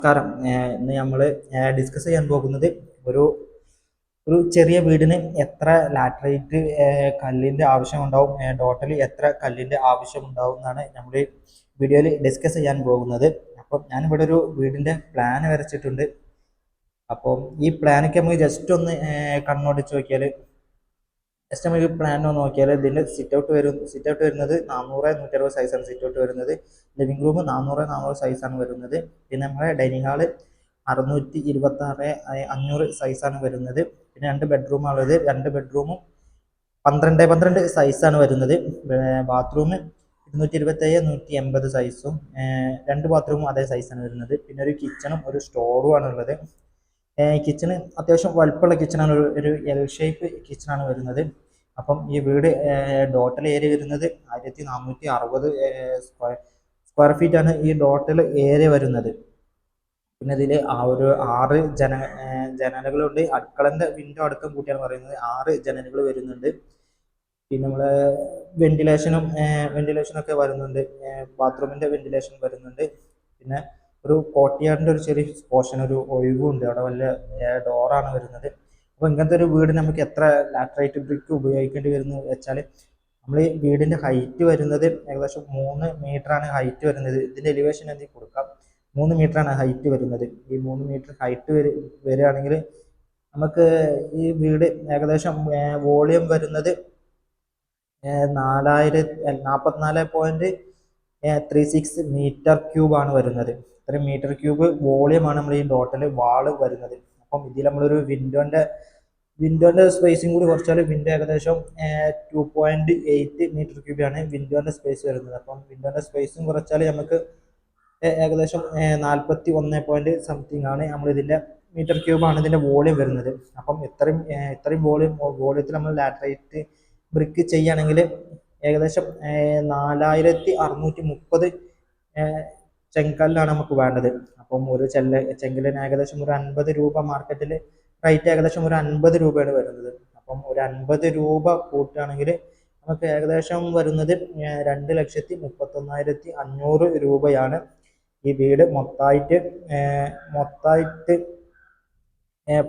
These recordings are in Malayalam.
നമസ്കാരം. ഇന്ന് നമ്മൾ ഡിസ്കസ് ചെയ്യാൻ പോകുന്നത് ഒരു ഒരു ചെറിയ വീടിന് എത്ര ലാറ്ററൈറ്റ് കല്ലിൻ്റെ ആവശ്യമുണ്ടാവും, ടോട്ടലി എത്ര കല്ലിൻ്റെ ആവശ്യമുണ്ടാവും എന്നാണ് നമ്മൾ വീഡിയോയിൽ ഡിസ്കസ് ചെയ്യാൻ പോകുന്നത്. അപ്പം ഞാനിവിടെ ഒരു വീടിൻ്റെ പ്ലാൻ വരച്ചിട്ടുണ്ട്. അപ്പം ഈ പ്ലാനൊക്കെ നമുക്ക് ജസ്റ്റ് ഒന്ന് കണ്ണോടിച്ച് നോക്കിയാൽ ജസ്റ്റ് നമുക്ക് പ്ലാൻ ഒന്ന് നോക്കിയാൽ ഇതിൻ്റെ സിറ്റ് ഔട്ട് വരുന്നത് 400-160 സൈസാണ് സിറ്റ് ഔട്ട് വരുന്നത്. ലിവിംഗ് റൂം 400 സൈസാണ് വരുന്നത്. പിന്നെ നമ്മുടെ ഡൈനിങ് ഹാള് 626-500 സൈസാണ് വരുന്നത്. പിന്നെ 2 ബെഡ്റൂമാണുള്ളത്. 2 ബെഡ്റൂമും 12-12 സൈസാണ് വരുന്നത്. ബാത്റൂം 227-180 സൈസും, 2 ബാത്റൂമും അതേ സൈസാണ് വരുന്നത്. പിന്നെ ഒരു കിച്ചണും ഒരു സ്റ്റോറും ആണുള്ളത്. കിച്ചണ് അത്യാവശ്യം വലുപ്പമുള്ള കിച്ചണാണ്, ഒരു എൽ ഷേപ്പ് കിച്ചണാണ് വരുന്നത്. അപ്പം ഈ വീട് ടോട്ടൽ ഏരിയ വരുന്നത് 1460 സ്ക്വയർ ഫീറ്റ് ആണ് ഈ ടോട്ടൽ ഏരിയ വരുന്നത്. പിന്നെ ഇതിൽ ഒരു 6 ജനലുകളുണ്ട്. അടുക്കളൻ്റെ വിൻഡോ അടക്കം കൂട്ടിയാണ് പറയുന്നത് 6 ജനലുകൾ വരുന്നുണ്ട്. പിന്നെ നമ്മളെ വെന്റിലേഷനൊക്കെ വരുന്നുണ്ട്. ബാത്റൂമിൻ്റെ വെന്റിലേഷൻ വരുന്നുണ്ട്. പിന്നെ ഒരു കോർട്ട്യാർഡിൻ്റെ ഒരു ചെറിയ പോർഷൻ, ഒരു ഒഴിവുണ്ട് അവിടെ, വലിയ ഡോറാണ് വരുന്നത്. അപ്പോൾ ഇങ്ങനത്തെ ഒരു വീട് നമുക്ക് എത്ര ലാറ്ററൈറ്റ് ബ്രിക്ക് ഉപയോഗിക്കേണ്ടി വരുന്നു വെച്ചാൽ, നമ്മൾ ഈ വീടിൻ്റെ ഹൈറ്റ് വരുന്നത് ഏകദേശം 3 മീറ്ററാണ് ഹൈറ്റ് വരുന്നത്. ഇതിൻ്റെ എലിവേഷൻ എന്തെങ്കിലും കൊടുക്കാം. 3 മീറ്ററാണ് ഹൈറ്റ് വരുന്നത്. ഈ 3 മീറ്റർ ഹൈറ്റ് വരികയാണെങ്കിൽ നമുക്ക് ഈ വീട് ഏകദേശം വോളിയം വരുന്നത് 44.36 മീറ്റർ ക്യൂബാണ് വരുന്നത്. ഇത്രയും മീറ്റർ ക്യൂബ് വോളിയമാണ് നമ്മൾ ഈ ടോട്ടൽ വാള് വരുന്നത്. അപ്പം ഇതിൽ നമ്മളൊരു വിൻഡോൻ്റെ സ്പേസും കൂടി കുറച്ചാൽ വിൻഡോ ഏകദേശം 2.8 മീറ്റർ ക്യൂബാണ് വിൻഡോൻ്റെ സ്പേസ് വരുന്നത്. അപ്പം വിൻഡോൻ്റെ സ്പേസും കുറച്ചാൽ നമുക്ക് ഏകദേശം 41 സംതിങ് ആണ് നമ്മളിതിൻ്റെ മീറ്റർ ക്യൂബാണ് ഇതിൻ്റെ വോളിയം വരുന്നത്. അപ്പം ഇത്രയും വോളിയത്തിൽ നമ്മൾ ലാറ്ററൈറ്റ് ബ്രിക്ക് ചെയ്യുകയാണെങ്കിൽ ഏകദേശം 4630 ചെങ്കല്ലാണ് നമുക്ക് വേണ്ടത്. അപ്പം ഒരു ചെങ്കലിന് ഏകദേശം ഒരു 50 രൂപ മാർക്കറ്റിൽ റേറ്റ് ഏകദേശം ഒരു 50 രൂപയാണ് വരുന്നത്. അപ്പം ഒരു 50 രൂപ കൂട്ടുകയാണെങ്കിൽ നമുക്ക് ഏകദേശം വരുന്നത് 2,31,500 രൂപയാണ് ഈ വീട് മൊത്തമായിട്ട്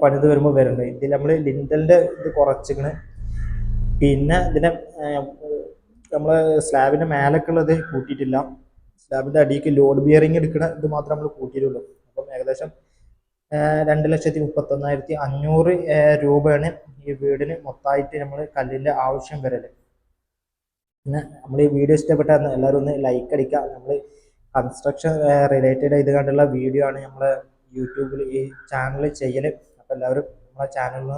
പണിത് വരുമ്പോൾ വരുന്നത്. ഇതിൽ നമ്മൾ ലിൻഡലിൻ്റെ ഇത് കുറച്ചിക്കണ്. പിന്നെ ഇതിനെ നമ്മൾ സ്ലാബിൻ്റെ മേലൊക്കെയുള്ളത് കൂട്ടിയിട്ടില്ല. സ്ലാബിൻ്റെ അടിക്ക് ലോഡ് ബിയറിങ് എടുക്കുന്ന ഇത് മാത്രം നമ്മൾ കൂട്ടിയിട്ടുള്ളൂ. അപ്പം ഏകദേശം 2,31,500 രൂപയാണ് ഈ വീടിന് മൊത്തമായിട്ട് നമ്മൾ കല്ലിൻ്റെ ആവശ്യം വരൽ. പിന്നെ നമ്മൾ ഈ വീഡിയോ ഇഷ്ടപ്പെട്ടാൽ എല്ലാവരും ഒന്ന് ലൈക്ക് അടിക്കുക. നമ്മൾ കൺസ്ട്രക്ഷൻ റിലേറ്റഡ് ഇത് കണ്ടുള്ള വീഡിയോ ആണ് നമ്മൾ യൂട്യൂബിൽ ഈ ചാനൽ ചെയ്യൽ. അപ്പോൾ എല്ലാവരും നമ്മളെ ചാനലിൽ